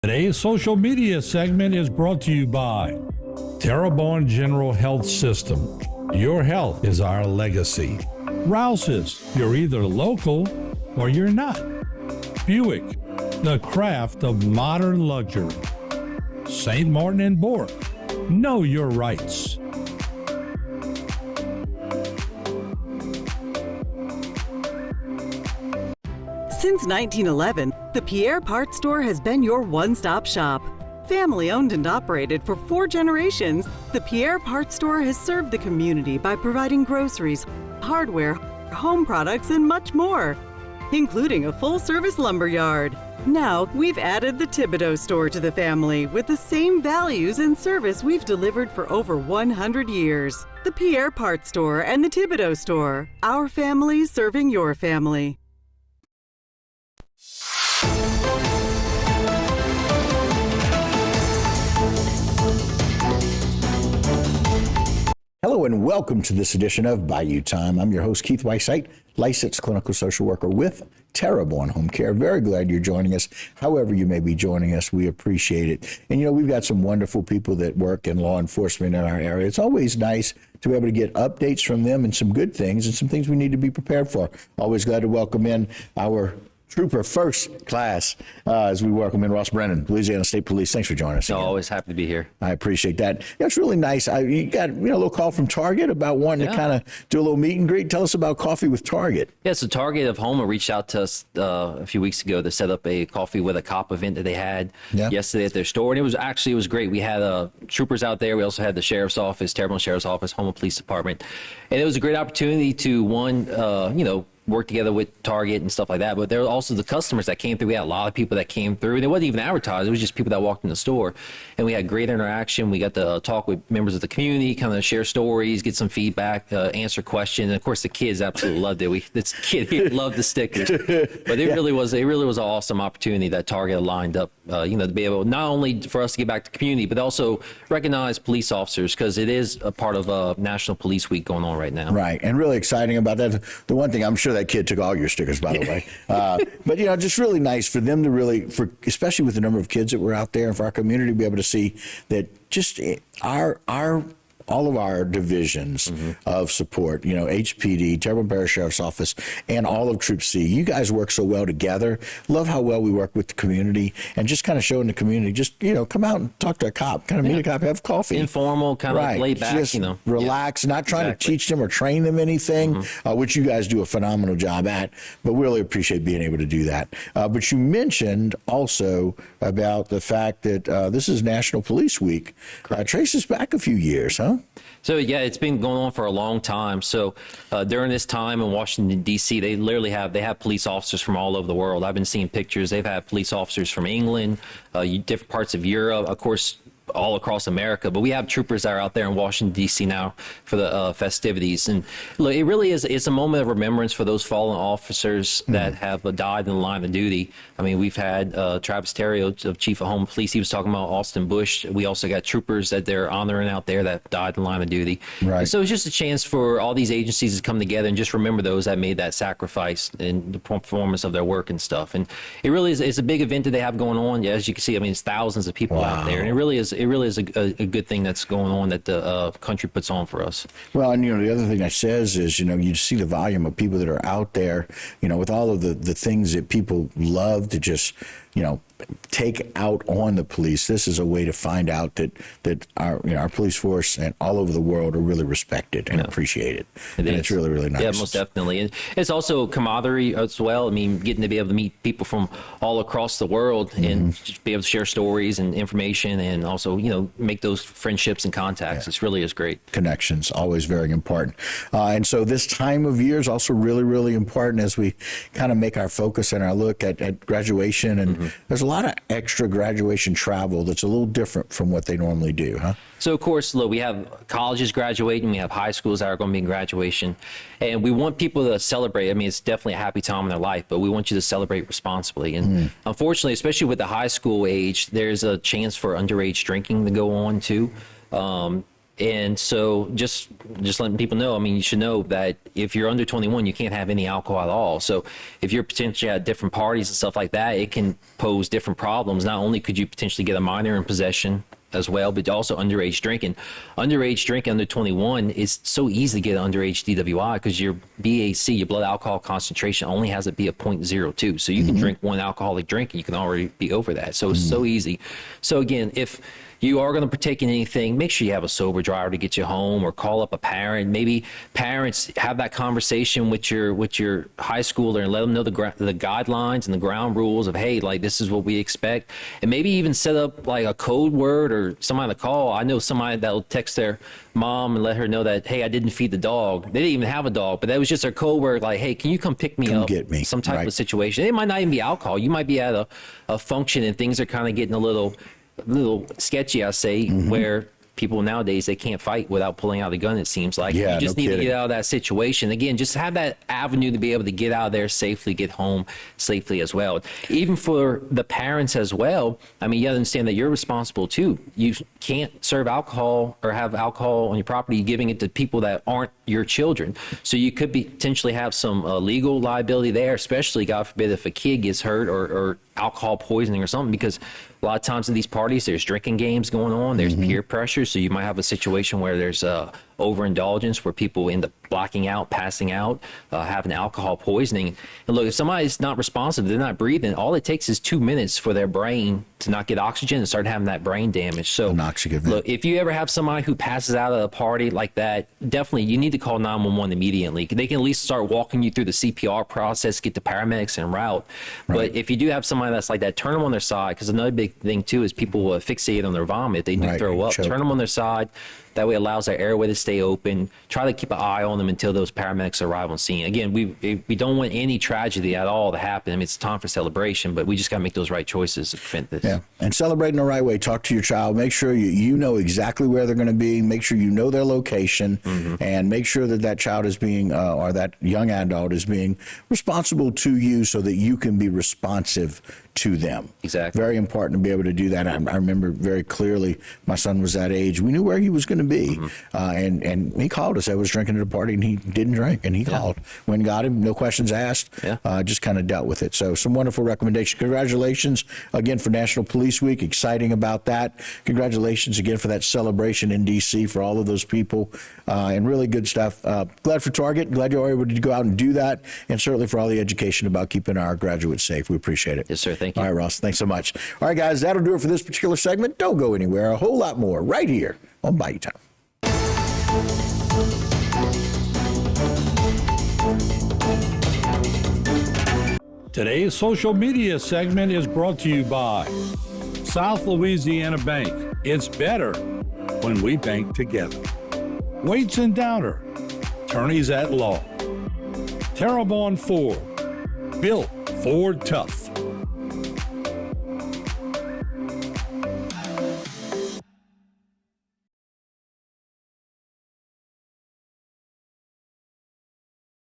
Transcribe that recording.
Today's social media segment is brought to you by Terrebonne General Health System. Your health is our legacy. Rouse's, you're either local or you're not. Buick, the craft of modern luxury. St. Martin and Bork, know your rights. Since 1911, the Pierre Parts Store has been your one-stop shop. Family owned and operated for 4 generations, the Pierre Parts Store has served the community by providing groceries, hardware, home products, and much more, including a full-service lumber yard. Now, we've added the Thibodaux store to the family with the same values and service we've delivered for over 100 years. The Pierre Parts Store and the Thibodaux store, our family serving your family. Hello and welcome to this edition of Bayou Time. I'm your host, Keith Whiteside, licensed clinical social worker with Terrebonne Home Care. Very glad you're joining us. However you may be joining us, we appreciate it. And you know, we've got some wonderful people that work in law enforcement in our area. It's always nice to be able to get updates from them and some good things and some things we need to be prepared for. Always glad to welcome in our Trooper First Class as we welcome in Ross Brennan, Louisiana State Police. Thanks for joining us. Always happy to be here. I appreciate that. Yeah, it's really nice. You got a little call from Target about wanting to kind of do a little meet and greet. Tell us about Coffee with Target. Yeah, so Target of Houma reached out to us a few weeks ago to set up a Coffee with a Cop event that they had yesterday at their store. And it was great. We had troopers out there. We also had the Sheriff's Office, Terrebonne Sheriff's Office, Houma Police Department. And it was a great opportunity to, work together with Target and stuff like that. But there were also the customers that came through. We had a lot of people that came through. And it wasn't even advertised. It was just people that walked in the store. And we had great interaction. We got to talk with members of the community, kind of share stories, get some feedback, answer questions. And, of course, the kids absolutely loved it. This kid loved the stickers. But it really was an awesome opportunity that Target lined up, to be able not only for us to get back to the community, but also recognize police officers because it is a part of National Police Week going on right now. Right. And really exciting about that. The one thing I'm sure that kid took all your stickers, by the way. But, just really nice for them to especially with the number of kids that were out there and for our community to be able to see that just all of our divisions of support, HPD, Terrebonne Parish Sheriff's Office, and all of Troop C. You guys work so well together. Love how well we work with the community and just kind of showing the community, just, come out and talk to a cop, kind of meet a cop, have coffee. Informal, kind of laid back, just relax, not trying to teach them or train them anything, which you guys do a phenomenal job at, but we really appreciate being able to do that. But you mentioned also about the fact that this is National Police Week. Traces back a few years, huh? So, it's been going on for a long time. So during this time in Washington, D.C., they literally have police officers from all over the world. I've been seeing pictures. They've had police officers from England, different parts of Europe, of course, all across America. But we have troopers that are out there in Washington, D.C. now for the festivities. And look, it really is it's a moment of remembrance for those fallen officers that have died in the line of duty. I mean, we've had Travis Terrio, of Chief of Home Police. He was talking about Austin Bush. We also got troopers that they're honoring out there that died in the line of duty. Right. And so it's just a chance for all these agencies to come together and just remember those that made that sacrifice in the performance of their work and stuff. And it really is it's a big event that they have going on. Yeah, as you can see, I mean, it's thousands of people out there. And it really is a good thing that's going on that the country puts on for us. Well, and the other thing that says is, you see the volume of people that are out there, with all of the things that people love to just, take out on the police. This is a way to find out that our police force and all over the world are really respected and appreciated. It's really, really nice. Yeah, most definitely. And it's also camaraderie as well. I mean, getting to be able to meet people from all across the world and just be able to share stories and information and also, make those friendships and contacts. It really is great. Connections, always very important. And so this time of year is also really, really important as we kind of make our focus and our look at graduation. And there's a lot of extra graduation travel that's a little different from what they normally do, huh? So, of course, look, we have colleges graduating, we have high schools that are going to be in graduation, and we want people to celebrate. I mean, it's definitely a happy time in their life, but we want you to celebrate responsibly. And unfortunately, especially with the high school age, there's a chance for underage drinking to go on, too. And so just letting people know, I mean, you should know that if you're under 21, you can't have any alcohol at all. So if you're potentially at different parties and stuff like that, it can pose different problems. Not only could you potentially get a minor in possession as well, but also underage drinking. Underage drinking under 21 is so easy to get underage DWI because your BAC, your blood alcohol concentration, only has to be a 0.02. So you can drink one alcoholic drink and you can already be over that. So it's so easy. So again, if you are going to partake in anything, make sure you have a sober driver to get you home, or call up a parent. Maybe parents have that conversation with your high schooler and let them know the guidelines and the ground rules of, hey, like, this is what we expect. And maybe even set up like a code word or somebody to call. I know somebody that will text their mom and let her know that, hey, I didn't feed the dog. They didn't even have a dog, but that was just their code word, like, hey, can you come pick me up? Get me. Some type of situation. It might not even be alcohol. You might be at a function and things are kind of getting a little sketchy, I say, where people nowadays, they can't fight without pulling out a gun, it seems like. Yeah, you just need to get out of that situation. Again, just have that avenue to be able to get out of there safely, get home safely as well. Even for the parents as well, I mean, you gotta understand that you're responsible too. You can't serve alcohol or have alcohol on your property giving it to people that aren't your children. So you could potentially have some legal liability there, especially, God forbid, if a kid gets hurt or alcohol poisoning or something, because a lot of times in these parties, there's drinking games going on, there's peer pressure, so you might have a situation where there's overindulgence, where people end up blacking out, passing out, having alcohol poisoning. And look, if somebody's not responsive, they're not breathing, all it takes is 2 minutes for their brain to not get oxygen and start having that brain damage. So look, if you ever have somebody who passes out at a party like that, definitely you need to call 911 immediately. They can at least start walking you through the CPR process, get the paramedics en route. Right. But if you do have somebody that's like that, turn them on their side, because another big thing too is people will fixate on their vomit. They do throw up. Turn them on their side. That way it allows their airway to stay open. Try to keep an eye on them until those paramedics arrive on scene. Again, we don't want any tragedy at all to happen. I mean, it's time for celebration, but we just got to make those right choices to prevent this. Yeah, and celebrating the right way. Talk to your child. Make sure you know exactly where they're going to be. Make sure you know their location, and make sure that child is being, or that young adult is being responsible to you, so that you can be responsive to them. Exactly. Very important to be able to do that. I remember very clearly, my son was that age. We knew where he was going to be. And he called us. I was drinking at a party and he didn't drink, and he called. Went and got him, no questions asked. Just kind of dealt with it. So some wonderful recommendations. Congratulations again for National Police Week. Exciting about that. Congratulations again for that celebration in D.C. for all of those people, and really good stuff. Glad for Target. Glad you were able to go out and do that, and certainly for all the education about keeping our graduates safe. We appreciate it. Yes, sir. Thank you. All right, Ross. Thanks so much. All right, guys, that'll do it for this particular segment. Don't go anywhere. A whole lot more right here on Bayou Time. Today's social media segment is brought to you by South Louisiana Bank. It's better when we bank together. Waits and Downer, attorneys at law. Terrebonne Ford, built Ford tough.